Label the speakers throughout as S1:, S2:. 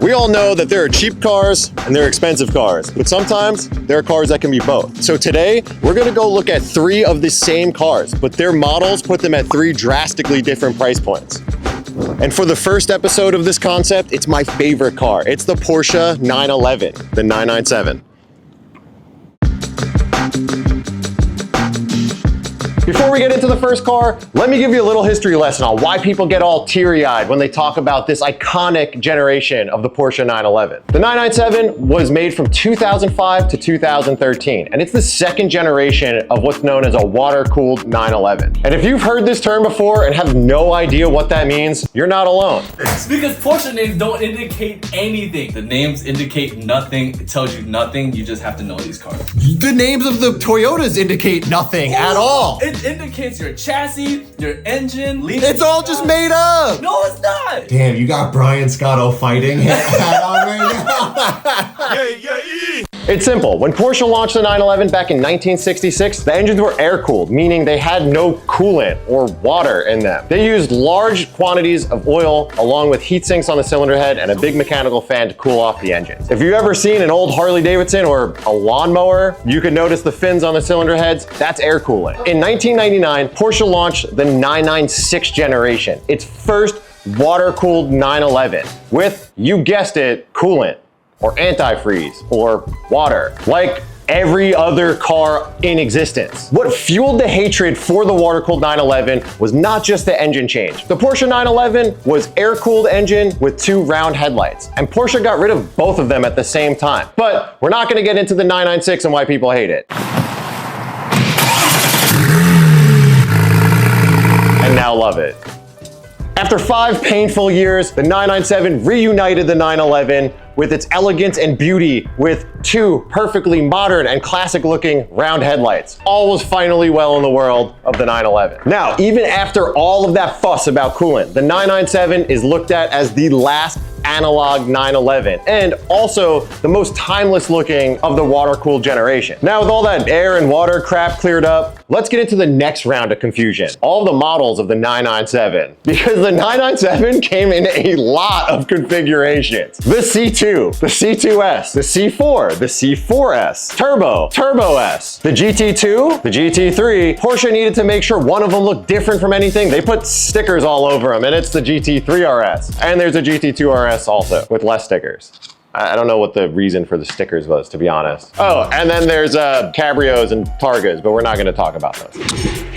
S1: We all know that there are cheap cars and there are expensive cars, but sometimes there are cars that can be both. So today, we're gonna go look at 3 of the same cars, but their models put them at 3 drastically different price points. And for the first episode of this concept, it's my favorite car. It's the Porsche 911, the 997. Before we get into the first car, let me give you a little history lesson on why people get all teary-eyed when they talk about this iconic generation of the Porsche 911. The 997 was made from 2005 to 2013, and it's the second generation of what's known as a water-cooled 911. And if you've heard this term before and have no idea what that means, you're not alone.
S2: It's because Porsche names don't indicate anything. The names indicate nothing. It tells you nothing. You just have to know these cars.
S1: The names of the Toyotas indicate nothing at all.
S2: It indicates your chassis, your engine.
S1: It's all just made up.
S2: No, it's not.
S3: Damn, you got Brian Scotto fighting hat on right now.
S1: It's simple. When Porsche launched the 911 back in 1966, the engines were air-cooled, meaning they had no coolant or water in them. They used large quantities of oil along with heat sinks on the cylinder head and a big mechanical fan to cool off the engines. If you've ever seen an old Harley Davidson or a lawnmower, you can notice the fins on the cylinder heads. That's air cooling. In 1999, Porsche launched the 996 generation, its first water-cooled 911 with, you guessed it, coolant, or antifreeze, or water, like every other car in existence. What fueled the hatred for the water-cooled 911 was not just the engine change. The Porsche 911 was air-cooled engine with 2 round headlights, and Porsche got rid of both of them at the same time. But we're not gonna get into the 996 and why people hate it. And now love it. After 5 painful years, the 997 reunited the 911 with its elegance and beauty with 2 perfectly modern and classic looking round headlights. All was finally well in the world of the 911. Now, even after all of that fuss about coolant, the 997 is looked at as the last analog 911 and also the most timeless looking of the water-cooled generation. Now, with all that air and water crap cleared up, let's get into the next round of confusion. All the models of the 997, because the 997 came in a lot of configurations. The C2, the C2S, the C4, the C4S, Turbo S, the GT2, the GT3. Porsche needed to make sure one of them looked different from anything. They put stickers all over them, and it's the GT3 RS. And there's a GT2 RS also with less stickers. I don't know what the reason for the stickers was, to be honest. Oh, and then there's Cabrios and Targas, but we're not gonna talk about those.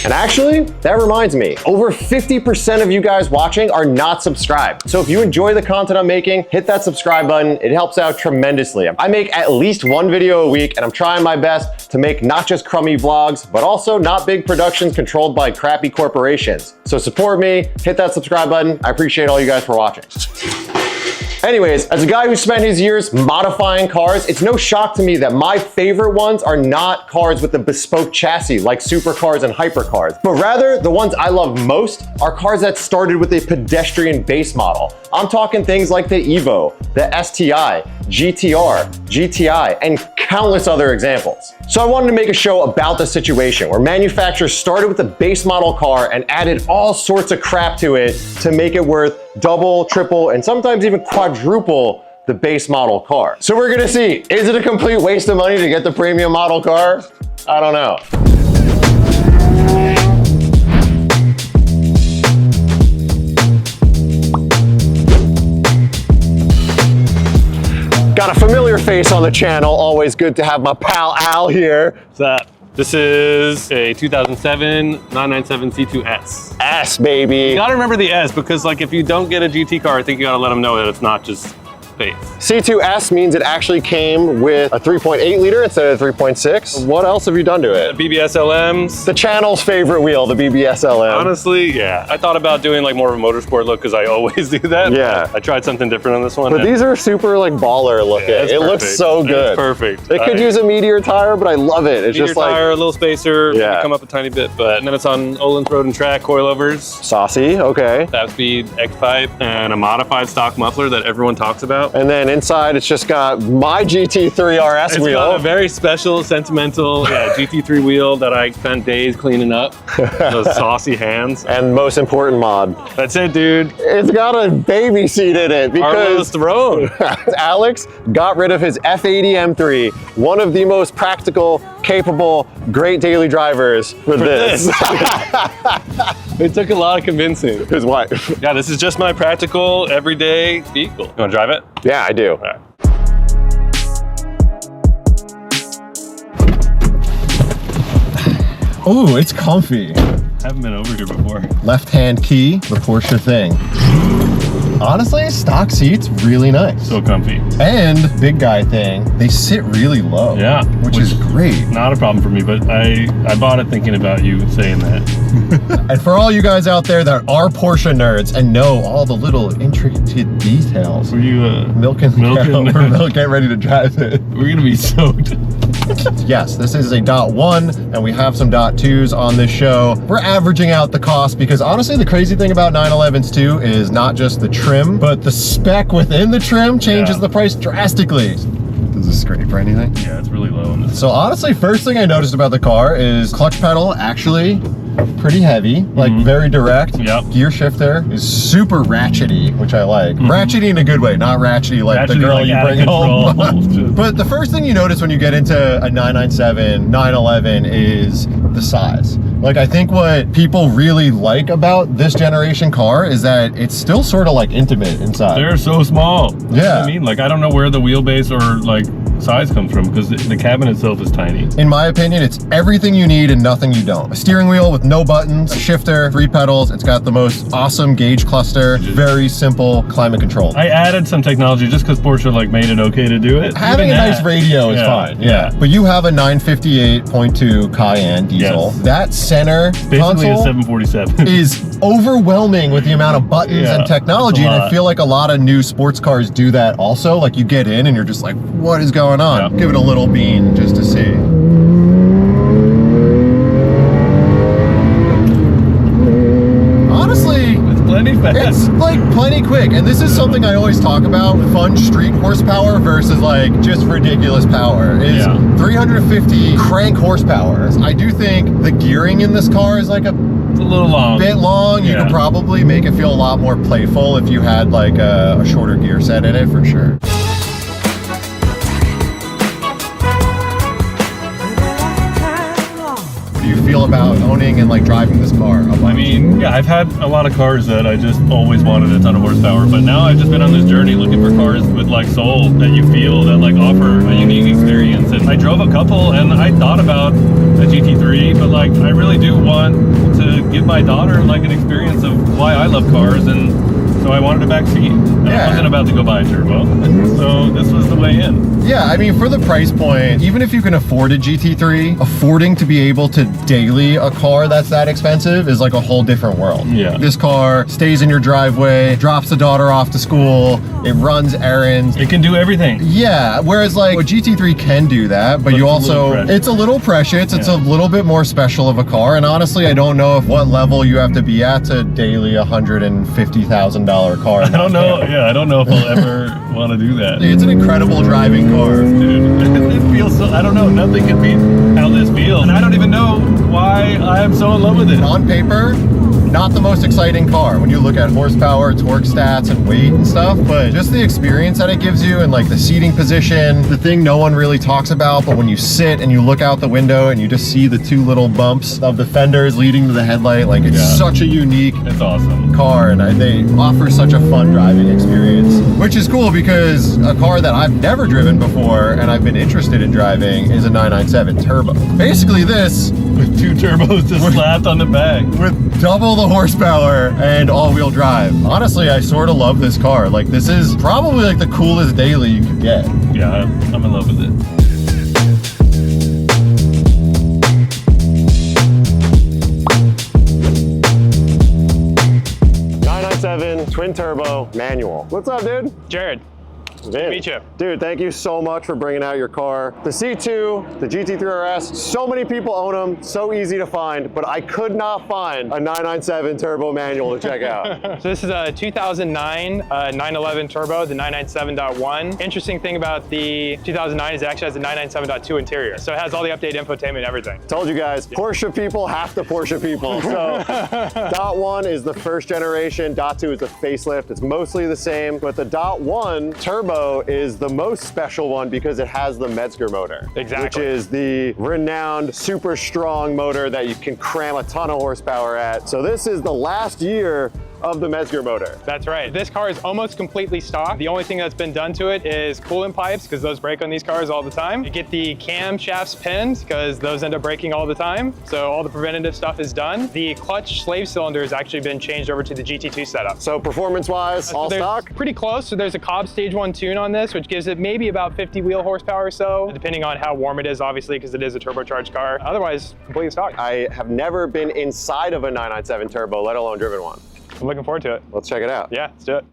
S1: And actually, that reminds me, over 50% of you guys watching are not subscribed. So if you enjoy the content I'm making, hit that subscribe button. It helps out tremendously. I make at least 1 video a week, and I'm trying my best to make not just crummy vlogs, but also not big productions controlled by crappy corporations. So support me, hit that subscribe button. I appreciate all you guys for watching. Anyways, as a guy who spent his years modifying cars, it's no shock to me that my favorite ones are not cars with a bespoke chassis like supercars and hypercars, but rather the ones I love most are cars that started with a pedestrian base model. I'm talking things like the Evo, the STI, GTR, GTI, and countless other examples. So I wanted to make a show about the situation where manufacturers started with a base model car and added all sorts of crap to it to make it worth double, triple, and sometimes even quadruple the base model car. So we're gonna see, is it a complete waste of money to get the premium model car? I don't know. Got a familiar face on the channel. Always good to have my pal Al here.
S4: What's up? This is a 2007 997 C2S.
S1: S, baby.
S4: You gotta remember the S because like if you don't get a GT car, I think you gotta let them know that it's not just space.
S1: C2S means it actually came with a 3.8 liter instead of 3.6. What else have you done to it?
S4: BBS LMs.
S1: The channel's favorite wheel, the BBS LM.
S4: Honestly, yeah. I thought about doing like more of a motorsport look because I always do that.
S1: Yeah.
S4: I tried something different on this one.
S1: But these are super like baller looking.
S4: Yeah,
S1: it looks so good.
S4: It's perfect.
S1: It could use a Meteor tire, but I love it. It's just like
S4: tire, a little spacer,
S1: yeah.
S4: maybe come up a tiny bit, but and then it's on Olin's Road and Track coilovers.
S1: saucy, okay.
S4: Tap speed, X pipe, and a modified stock muffler that everyone talks about. out.
S1: And then inside, it's just got my GT3 RS
S4: It's
S1: wheel.
S4: got a very special, sentimental GT3 wheel that I spent days cleaning up. Those saucy hands.
S1: And most important mod,
S4: That's it, dude.
S1: it's got a baby seat in it
S4: Arlo's
S1: because
S4: throne.
S1: Alex got rid of his F80 M3, one of the most practical, capable, great daily drivers for this.
S4: It took a lot of convincing.
S1: His wife.
S4: Yeah, this is just my practical, everyday vehicle. You wanna drive it?
S1: Yeah, I do.
S4: All right.
S1: Ooh, it's comfy.
S4: Haven't been over here before.
S1: Left-hand key, the Porsche thing. Honestly, stock seats, really nice.
S4: So comfy.
S1: And big guy thing, they sit really low.
S4: Yeah.
S1: Which is great.
S4: Not a problem for me, but I bought it thinking about you saying that.
S1: And for all you guys out there that are Porsche nerds and know all the little intricate details,
S4: Were you
S1: milking the
S4: milking?
S1: cow, or milk, get ready to drive it.
S4: We're gonna be soaked.
S1: Yes, this is a .1 and we have some .2s on this show. We're averaging out the cost because honestly the crazy thing about 911s too is not just the trim, but the spec within the trim changes the price drastically. Does this scrape or anything?
S4: Yeah, it's really low in this.
S1: So honestly, first thing I noticed about the car is clutch pedal actually pretty heavy, like very direct.
S4: Yep.
S1: Gear shifter is super ratchety, which I like. Ratchety in a good way, not ratchety like the
S4: Ratchety,
S1: girl
S4: like,
S1: you
S4: out of
S1: bring home.
S4: control.
S1: But the first thing you notice when you get into a 997, 911 is the size. Like I think what people really like about this generation car is that it's still sort of like intimate inside.
S4: They're so small. That's
S1: Yeah.
S4: what I mean, like I don't know where the wheelbase or like size comes from because the cabin itself is tiny.
S1: In my opinion, it's everything you need and nothing you don't. A steering wheel with no buttons, a shifter, 3 pedals. It's got the most awesome gauge cluster, very simple climate control.
S4: I added some technology just because Porsche like made it okay to do it.
S1: Having
S4: Even
S1: a nice
S4: that.
S1: radio is fine, yeah. But you have a 958.2 Cayenne diesel.
S4: Yes.
S1: That center
S4: Basically
S1: console
S4: a 747.
S1: is overwhelming with the amount of buttons
S4: Yeah,
S1: and technology,
S4: it's a
S1: and I
S4: lot.
S1: feel like a lot of new sports cars do that also. Like you get in and you're just like, what is going on?
S4: Yeah.
S1: Give it a little bean just to see. Honestly,
S4: It's plenty fast.
S1: it's like plenty quick, and this is something I always talk about, fun street horsepower versus like just ridiculous power, is
S4: Yeah.
S1: 350 crank horsepower. I do think the gearing in this car is like a
S4: It's a little long.
S1: bit long. You
S4: Yeah.
S1: could probably make it feel a lot more playful if you had like a shorter gear set in it for sure. What do you feel about owning and like driving this car?
S4: I mean, yeah, I've had a lot of cars that I just always wanted a ton of horsepower, but now I've just been on this journey looking for cars with like soul that you feel that like offer a unique experience. And I drove a couple and I thought about a GT3, but like I really do want to give my daughter like an experience of why I love cars, and so I wanted a back seat. And I
S1: Yeah.
S4: wasn't about to go buy a turbo, so this was the way in.
S1: Yeah, I mean, for the price point, even if you can afford a GT3, affording to be able to daily a car that's that expensive is like a whole different world.
S4: Yeah.
S1: This car stays in your driveway, drops the daughter off to school, it runs errands.
S4: It can do everything.
S1: Yeah, whereas like a GT3 can do that, but you
S4: it's a
S1: also,
S4: little precious.
S1: it's a little precious, it's a
S4: Yeah.
S1: little bit more special of a car, and honestly, I don't know what level you have to be at to daily $150,000 car.
S4: I don't know. Yeah, I don't know if I'll ever want to do that.
S1: It's an incredible driving car.
S4: Dude, it feels so, I don't know, nothing can beat how this feels. And I don't even know why I am so in love with it.
S1: On paper, not the most exciting car when you look at horsepower, torque stats, and weight and stuff, but just the experience that it gives you and like the seating position, the thing no one really talks about, but when you sit and you look out the window and you just see the 2 little bumps of the fenders leading to the headlight, like it's
S4: Yeah.
S1: such a unique
S4: It's awesome.
S1: car, and they offer such a fun driving experience, which is cool because a car that I've never driven before and I've been interested in driving is a 997 Turbo. Basically this
S4: With 2 turbos just slapped on the back.
S1: with double the horsepower and all-wheel drive. Honestly, I sort of love this car. Like this is probably like the coolest daily you could get.
S4: Yeah, I'm in love with it.
S1: Twin turbo manual. What's up, dude?
S5: Jerred.
S1: Vin,
S5: Meet you.
S1: dude, thank you so much for bringing out your car. The C2, the GT3 RS, so many people own them, so easy to find, but I could not find a 997 turbo manual to check out.
S5: So this is a 2009 911 turbo, the 997.1. Interesting thing about the 2009 is it actually has a 997.2 interior. So it has all the updated infotainment and everything.
S1: Told you guys, Porsche people have to Porsche people. So Dot 1 is the first generation, Dot 2 is the facelift. It's mostly the same, but the Dot 1 turbo is the most special one because it has the Metzger motor.
S5: Exactly.
S1: Which is the renowned, super strong motor that you can cram a ton of horsepower at. So this is the last year of the Metzger motor.
S5: That's right. This car is almost completely stock. The only thing that's been done to it is coolant pipes, because those break on these cars all the time. You get the cam shafts pinned, because those end up breaking all the time. So all the preventative stuff is done. The clutch slave cylinder has actually been changed over to the GT2 setup.
S1: So performance-wise, all stock?
S5: Pretty close. So there's a Cobb Stage 1 tune on this, which gives it maybe about 50 wheel horsepower or so, depending on how warm it is, obviously, because it is a turbocharged car. Otherwise, completely stock.
S1: I have never been inside of a 997 turbo, let alone driven one.
S5: I'm looking forward to it.
S1: Let's check it out.
S5: Yeah, let's do it.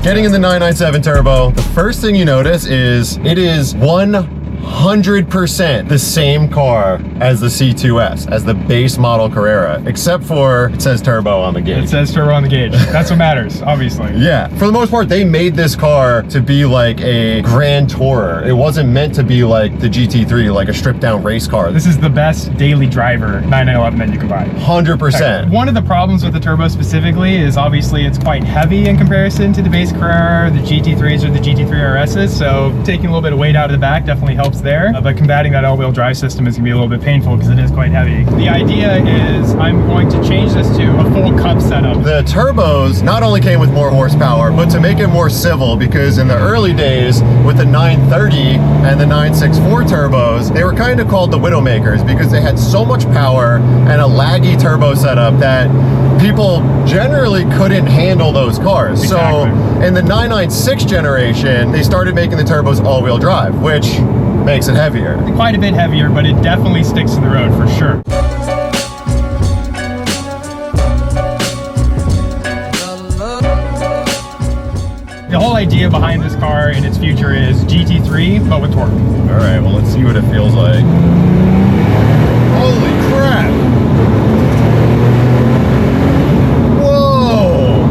S1: Getting in the 997 turbo, the first thing you notice is it is 100% the same car as the C2S, as the base model Carrera, except for it says turbo on the gauge.
S5: It says turbo on the gauge. That's what matters, obviously.
S1: Yeah, for the most part, they made this car to be like a grand tourer. It wasn't meant to be like the GT3, like a stripped down race car.
S5: This is the best daily driver 9911 that you can buy.
S1: 100%.
S5: One of the problems with the turbo specifically is obviously it's quite heavy in comparison to the base Carrera, the GT3s or the GT3 RSs, so taking a little bit of weight out of the back definitely helps there. But combating that all-wheel drive system is going to be a little bit painful because it is quite heavy. The idea is I'm going to change this to a full cup setup.
S1: The turbos not only came with more horsepower, but to make it more civil, because in the early days with the 930 and the 964 turbos, they were kind of called the Widowmakers because they had so much power and a laggy turbo setup that people generally couldn't handle those cars.
S5: Exactly.
S1: So in the 996 generation, they started making the turbos all-wheel drive, which makes it heavier.
S5: Quite a bit heavier, but it definitely sticks to the road for sure. The whole idea behind this car and its future is GT3, but with torque.
S1: All right, well, let's see what it feels like. Holy crap! Whoa!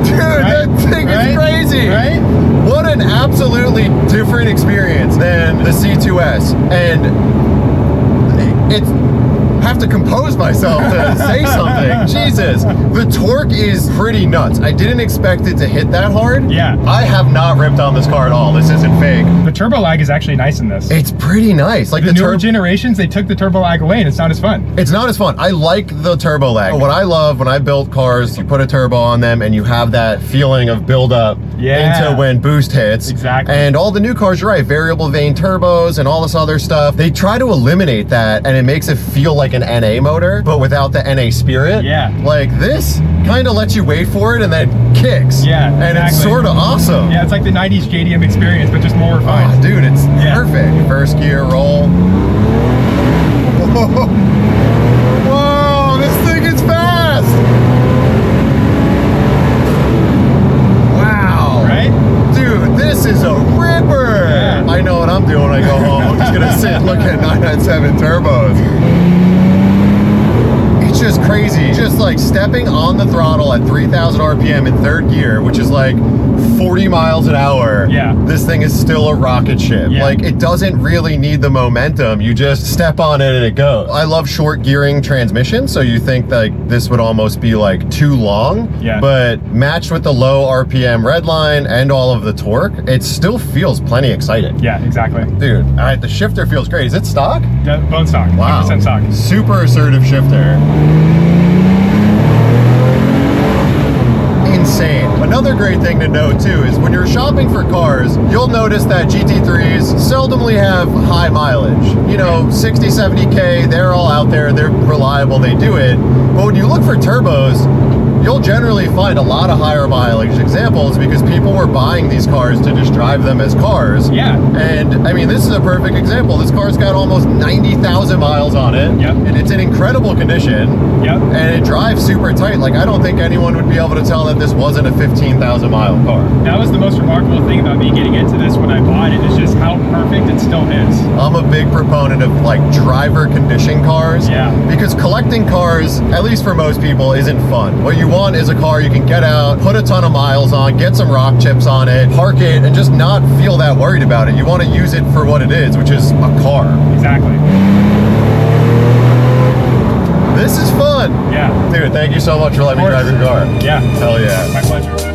S1: Dude, that thing is crazy!
S5: Right?
S1: What an absolutely different experience than the C2S. And it's... have to compose myself to say something. Jesus, the torque is pretty nuts. I didn't expect it to hit that hard.
S5: Yeah.
S1: I have not ripped on this car at all. This isn't fake.
S5: The turbo lag is actually nice in this.
S1: It's pretty nice. Like
S5: the newer generations, they took the turbo lag away and it's not as fun.
S1: It's not as fun. I like the turbo lag. What I love when I build cars, you put a turbo on them and you have that feeling of build-up into when boost hits.
S5: Exactly.
S1: And all the new cars, you're right, variable vane turbos and all this other stuff, they try to eliminate that and it makes it feel like an NA motor, but without the NA spirit.
S5: Yeah.
S1: Like this kind of lets you wait for it and then kicks.
S5: Yeah,
S1: And it's sort of awesome.
S5: Yeah, it's like the 90s JDM experience, but just more refined.
S1: Oh, dude, it's perfect. First gear roll. Whoa. Whoa, this thing is fast. Wow.
S5: Right?
S1: Dude, this is a ripper.
S5: Yeah.
S1: I know what I'm doing when I go home. I'm just going to sit and look at 997 turbos. It's just crazy. Just like stepping on the throttle at 3,000 RPM in third gear, which is like 40 miles an hour.
S5: Yeah.
S1: This thing is still a rocket ship.
S5: Yeah.
S1: Like it doesn't really need the momentum. You just step on it and it goes. I love short gearing transmission. So you think like this would almost be like too long.
S5: Yeah.
S1: But matched with the low RPM redline and all of the torque, it still feels plenty exciting.
S5: Yeah, exactly.
S1: Dude, all right, the shifter feels great. Is it stock?
S5: Yeah, bone stock.
S1: Wow.
S5: 100% stock.
S1: Super assertive shifter. Insane. Another great thing to note too is when you're shopping for cars, you'll notice that GT3s seldomly have high mileage. You know, 60, 70K, they're all out there, they're reliable, they do it. But when you look for turbos, you'll generally find a lot of higher mileage examples because people were buying these cars to just drive them as cars.
S5: Yeah.
S1: And I mean, this is a perfect example. This car's got almost 90,000 miles on it.
S5: Yep.
S1: And it's in incredible condition.
S5: Yep.
S1: And it drives super tight. Like, I don't think anyone would be able to tell that this wasn't a 15,000 mile car.
S5: That was the most remarkable thing about me getting into this when I bought it, is just how perfect it still is.
S1: I'm a big proponent of like driver condition cars.
S5: Yeah.
S1: Because collecting cars, at least for most people, isn't fun. What you want is a car you can get out, put a ton of miles on, get some rock chips on it, park it, and just not feel that worried about it. You want to use it for what it is, which is a car.
S5: Exactly.
S1: This is fun.
S5: Yeah.
S1: Dude, thank you so much for letting me drive your car.
S5: Yeah.
S1: Hell yeah.
S5: My pleasure.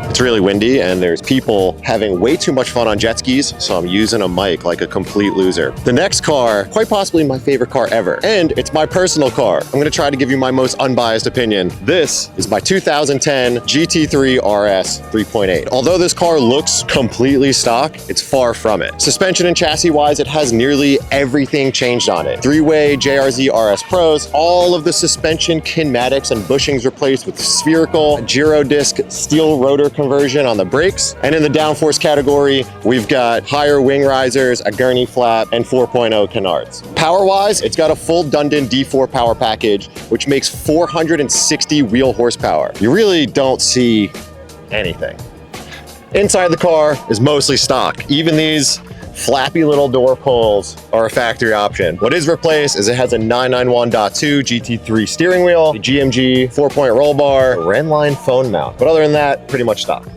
S1: It's really windy and there's people having way too much fun on jet skis, so I'm using a mic like a complete loser. The next car, quite possibly my favorite car ever, and it's my personal car. I'm gonna try to give you my most unbiased opinion. This is my 2010 GT3 RS 3.8. Although this car looks completely stock, it's far from it. Suspension and chassis wise, it has nearly everything changed on it. Three-way JRZ RS Pros, all of the suspension kinematics and bushings replaced with spherical gyro disc steel rotor conversion on the brakes. And in the downforce category, we've got higher wing risers, a gurney flap, and 4.0 canards. Power-wise, it's got a full Dundon D4 power package, which makes 460 wheel horsepower. You really don't see anything. Inside the car is mostly stock. Even these flappy little door pulls are a factory option. What is replaced is it has a 991.2 GT3 steering wheel, a GMG 4-point roll bar, a Renline phone mount. But other than that, pretty much stock.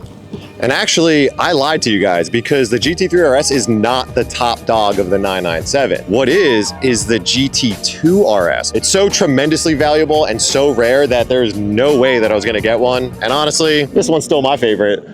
S1: And actually, I lied to you guys because the GT3 RS is not the top dog of the 997. What is the GT2 RS. It's so tremendously valuable and so rare that there's no way that I was gonna get one. And honestly, this one's still my favorite.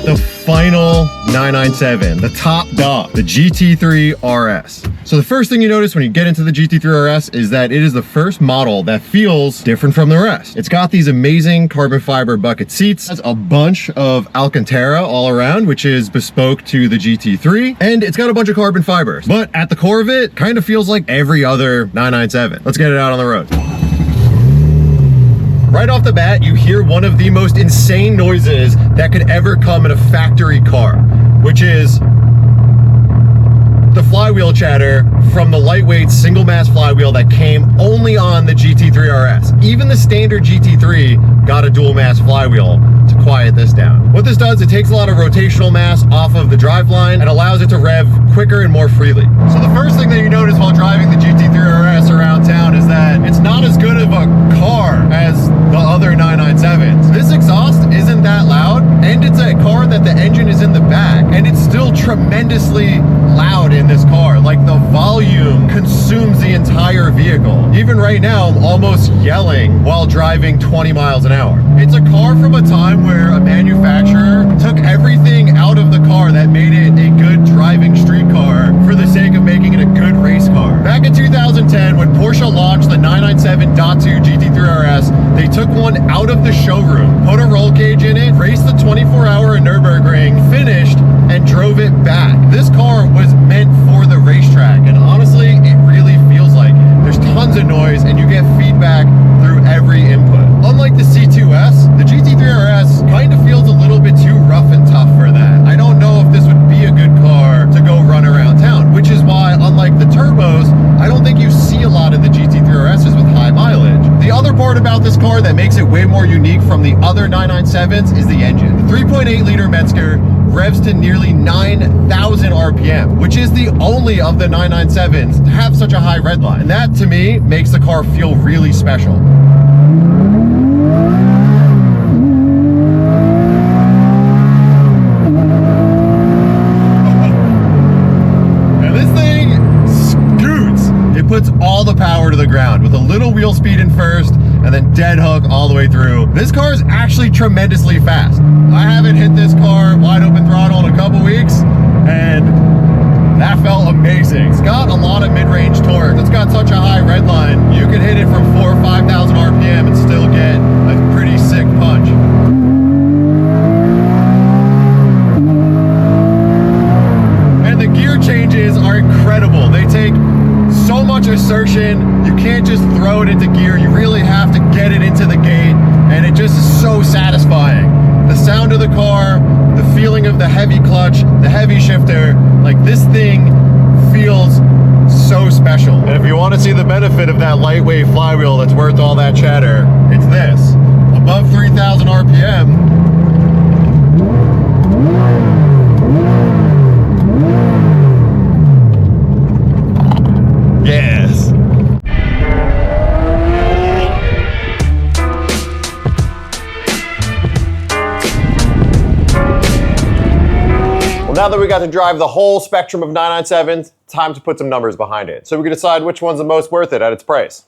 S1: The final 997, the top dog, the GT3 RS. So the first thing you notice when you get into the GT3 RS is that it is the first model that feels different from the rest. It's got these amazing carbon fiber bucket seats. It has a bunch of Alcantara all around, which is bespoke to the GT3, and it's got a bunch of carbon fibers. But at the core of it, kind of feels like every other 997. Let's get it out on the road. Right off the bat, you hear one of the most insane noises that could ever come in a factory car, which is the flywheel chatter from the lightweight single mass flywheel that came only on the GT3 RS. Even the standard GT3 got a dual mass flywheel to quiet this down. What this does, it takes a lot of rotational mass off of the driveline and allows it to rev quicker and more freely. So the first thing that you notice while driving the GT3 RS around town is that it's not as good of a car as the other 997s. This exhaust isn't that loud, and it's a car that the engine is in the back, and it's still tremendously loud in this car. Like, the volume consumes the entire vehicle. Even right now, I'm almost yelling while driving 20 miles an hour. It's a car from a time where a manufacturer took everything out of the car that made it a good driving street car for the sake of making it a good race car. Back in 2010, when Porsche launched the 997.2 GT3 RS, they took one out of the showroom, put a roll cage in it, raced the 24-hour Nürburgring, finished, and drove it back. This car was meant for the racetrack, and honestly, it really feels like it. There's tons of noise, and you get feedback through every input. Unlike the C2S, the GT3 RS kind of feels a little bit too rough and tough for that. I don't know if this would be a good car to go run around town, which is why, unlike the turbos, I don't think you see a lot of the GT3 RSs with high mileage. The other part about this car that makes it way more unique from the other 997s is the engine. The 3.8 liter Metzger revs to nearly 9,000 RPM, which is the only of the 997s to have such a high redline. And that, to me, makes the car feel really special. Now this thing scoots. It puts all the power to the ground with a little wheel speed in first and then dead hook all the way through. This car is actually tremendously fast. I haven't hit this car wide open throttle in a couple weeks, and that felt amazing. It's got a lot of mid-range torque. It's got such a high redline. You can hit it from 4,000 or 5,000 RPM clutches are incredible. They take so much assertion. You can't just throw it into gear. You really have to get it into the gate, and it just is so satisfying. The sound of the car, the feeling of the heavy clutch, the heavy shifter, like this thing feels so special. And if you want to see the benefit of that lightweight flywheel that's worth all that chatter, it's this. Above 3,000 RPM, yes. Well, now that we got to drive the whole spectrum of 997s, time to put some numbers behind it, so we can decide which one's the most worth it at its price.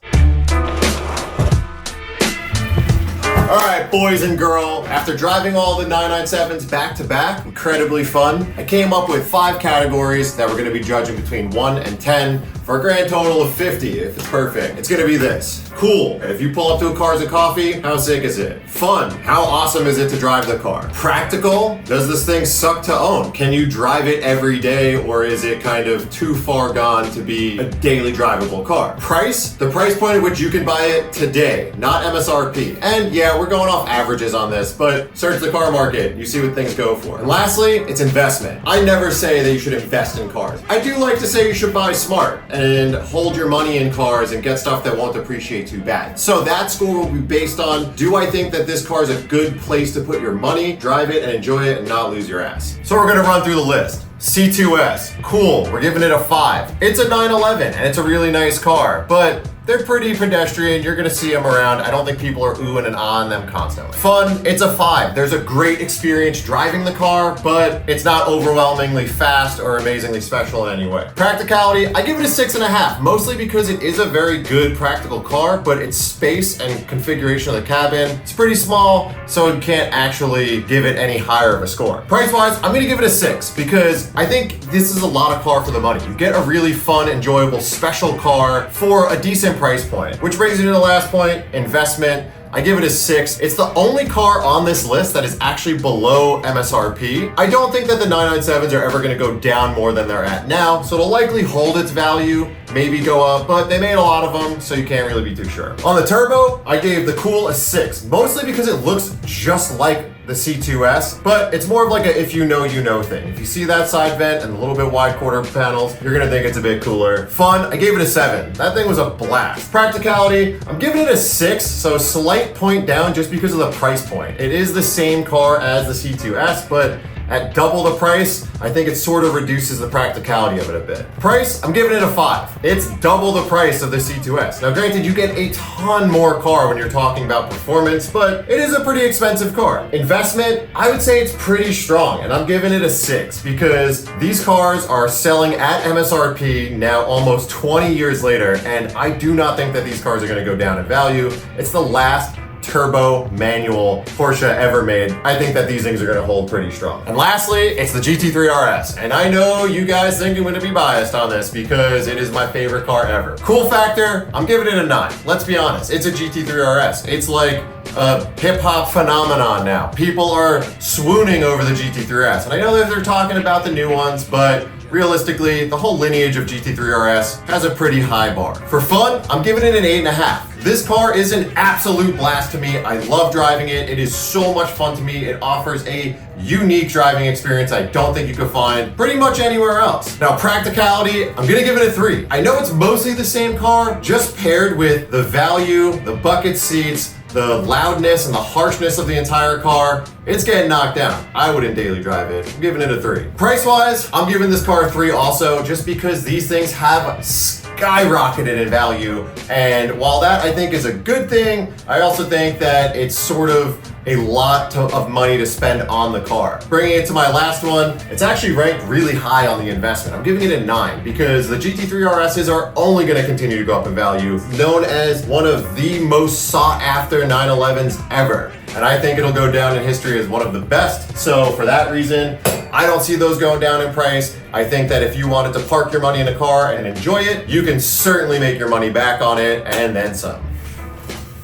S1: All right, boys and girl, after driving all the 997s back to back, incredibly fun, I came up with 5 categories that we're gonna be judging between 1 and 10 for a grand total of 50 if it's perfect. It's gonna be this. Cool. If you pull up to a Cars and Coffee, how sick is it? Fun. How awesome is it to drive the car? Practical. Does this thing suck to own? Can you drive it every day, or is it kind of too far gone to be a daily drivable car? Price. The price point at which you can buy it today, not MSRP. And yeah, we're going off averages on this, but search the car market. You see what things go for. And lastly, it's investment. I never say that you should invest in cars. I do like to say you should buy smart and hold your money in cars and get stuff that won't depreciate too bad. So that score will be based on, do I think that this car is a good place to put your money, drive it and enjoy it and not lose your ass? So we're gonna run through the list. C2S, cool, we're giving it a 5. It's a 911 and it's a really nice car, but they're pretty pedestrian. You're gonna see them around. I don't think people are oohing and ahhing them constantly. Fun, it's a 5. There's a great experience driving the car, but it's not overwhelmingly fast or amazingly special in any way. Practicality, I give it a 6.5, mostly because it is a very good practical car, but its space and configuration of the cabin, it's pretty small, so you can't actually give it any higher of a score. Price-wise, I'm gonna give it a 6, because I think this is a lot of car for the money. You get a really fun, enjoyable, special car for a decent price point. Which brings me to the last point, investment. I give it a 6. It's the only car on this list that is actually below MSRP. I don't think that the 997s are ever gonna go down more than they're at now, so it'll likely hold its value, maybe go up, but they made a lot of them, so you can't really be too sure. On the turbo, I gave the Cool a 6, mostly because it looks just like the C2S, but it's more of like a if you know thing. If you see that side vent and a little bit wide quarter panels, you're gonna think it's a bit cooler. Fun, I gave it a 7. That thing was a blast. Practicality, I'm giving it a 6, so slight point down just because of the price point. It is the same car as the C2S, but at double the price, I think it sort of reduces the practicality of it a bit. Price, I'm giving it a 5. It's double the price of the C2S. Now granted, you get a ton more car when you're talking about performance, but it is a pretty expensive car. Investment, I would say it's pretty strong, and I'm giving it a 6 because these cars are selling at MSRP now almost 20 years later, and I do not think that these cars are gonna go down in value. It's the last turbo manual Porsche ever made. I think that these things are gonna hold pretty strong. And lastly, it's the GT3 RS. And I know you guys think I'm gonna be biased on this because it is my favorite car ever. Cool factor, I'm giving it a 9. Let's be honest, it's a GT3 RS. It's like a hip hop phenomenon now. People are swooning over the GT3 RS. And I know that they're talking about the new ones, but realistically, the whole lineage of GT3 RS has a pretty high bar. For fun, I'm giving it an 8.5. This car is an absolute blast to me. I love driving it. It is so much fun to me. It offers a unique driving experience I don't think you could find pretty much anywhere else. Now, practicality, I'm gonna give it a 3. I know it's mostly the same car, just paired with the value, the bucket seats, the loudness and the harshness of the entire car, it's getting knocked down. I wouldn't daily drive it. I'm giving it a 3. Price-wise, I'm giving this car a 3 also, just because these things have skyrocketed in value. And while that I think is a good thing, I also think that it's sort of a lot of money to spend on the car. Bringing it to my last one, it's actually ranked really high on the investment. I'm giving it a 9 because the GT3 RSs are only gonna continue to go up in value, known as one of the most sought after 911s ever. And I think it'll go down in history as one of the best. So for that reason, I don't see those going down in price. I think that if you wanted to park your money in a car and enjoy it, you can certainly make your money back on it and then some.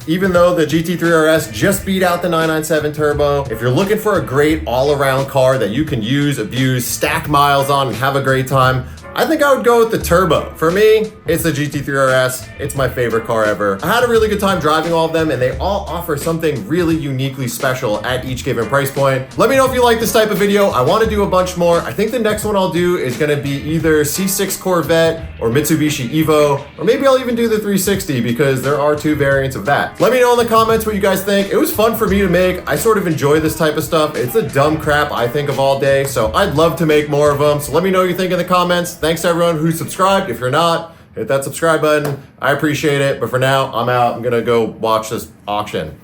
S1: Even though the GT3 RS just beat out the 997 Turbo, if you're looking for a great all-around car that you can use, abuse, stack miles on, and have a great time, I think I would go with the turbo. For me, it's the GT3 RS. It's my favorite car ever. I had a really good time driving all of them, and they all offer something really uniquely special at each given price point. Let me know if you like this type of video. I want to do a bunch more. I think the next one I'll do is going to be either C6 Corvette or Mitsubishi Evo, or maybe I'll even do the 360 because there are 2 variants of that. Let me know in the comments what you guys think. It was fun for me to make. I sort of enjoy this type of stuff. It's the dumb crap I think of all day, so I'd love to make more of them. So let me know what you think in the comments. Thanks to everyone who subscribed. If you're not, hit that subscribe button. I appreciate it. But for now, I'm out. I'm gonna go watch this auction.